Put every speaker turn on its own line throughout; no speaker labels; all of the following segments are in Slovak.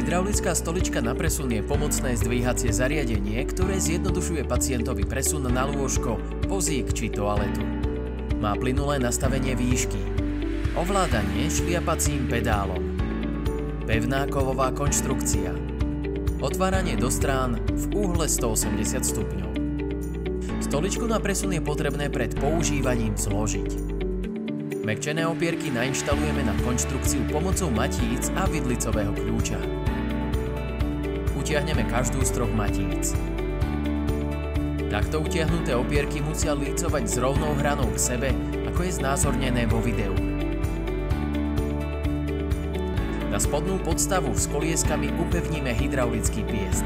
Hydraulická stolička na presun je pomocné zdvíhacie zariadenie, ktoré zjednodušuje pacientovi presun na lôžko, vozík či toaletu. Má plynulé nastavenie výšky, ovládanie šliapacím pedálom, pevná kovová konštrukcia, otváranie do strán v úhle 180 stupňov. Stoličku na presun je potrebné pred používaním zložiť. Mäkčené opierky nainštalujeme na konštrukciu pomocou matíc a vidlicového kľúča. Utiahneme každú z troch matíc. Takto utiahnuté opierky musia lícovať s rovnou hranou k sebe, ako je znázornené vo videu. Na spodnú podstavu s kolieskami upevníme hydraulický piest.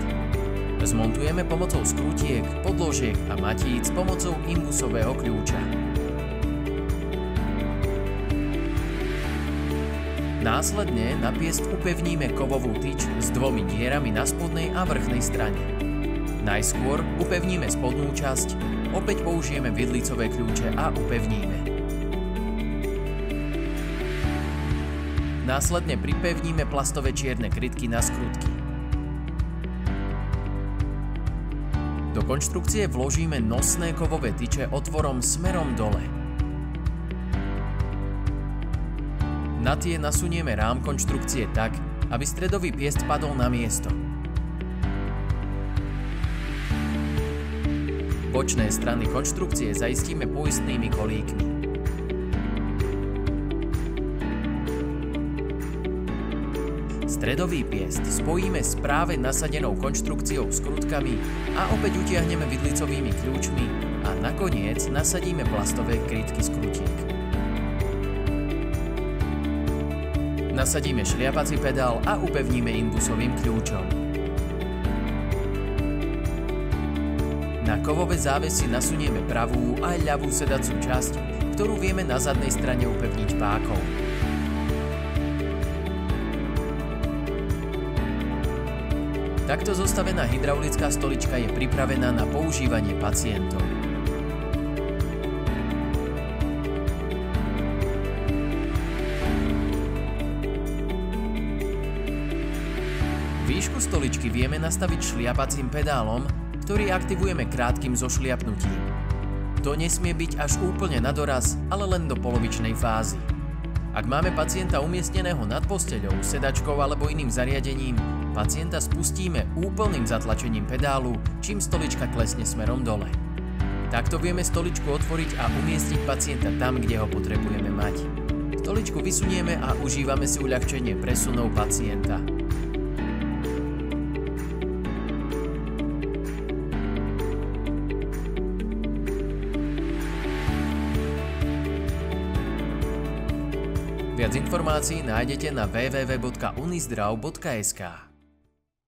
Zmontujeme pomocou skrutiek, podložiek a matíc pomocou imbusového kľúča. Následne na piest upevníme kovovú tyč s dvomi dierami na spodnej a vrchnej strane. Najskôr upevníme spodnú časť, opäť použijeme vidlicové kľúče a upevníme. Následne pripevníme plastové čierne krytky na skrutky. Do konštrukcie vložíme nosné kovové tyče otvorom smerom dole. Na tie nasunieme rám konštrukcie tak, aby stredový piest padol na miesto. Bočné strany konštrukcie zaistíme poistnými kolíkmi. Stredový piest spojíme s práve nasadenou konštrukciou skrutkami a opäť utiahneme vidlicovými kľúčmi a nakoniec nasadíme plastové krytky skrutiek. Nasadíme šliapací pedál a upevníme imbusovým kľúčom. Na kovové závesy nasunieme pravú a ľavú sedacú časť, ktorú vieme na zadnej strane upevniť pákou. Takto zostavená hydraulická stolička je pripravená na používanie pacientov. Výšku stoličky vieme nastaviť šliapacím pedálom, ktorý aktivujeme krátkym zošliapnutím. To nesmie byť až úplne na doraz, ale len do polovičnej fázy. Ak máme pacienta umiestneného nad posteľou, sedačkou alebo iným zariadením, pacienta spustíme úplným zatlačením pedálu, čím stolička klesne smerom dole. Takto vieme stoličku otvoriť a umiestniť pacienta tam, kde ho potrebujeme mať. Stoličku vysunieme a užívame si uľahčenie presunov pacienta. Viac informácií nájdete na www.unizdrav.sk.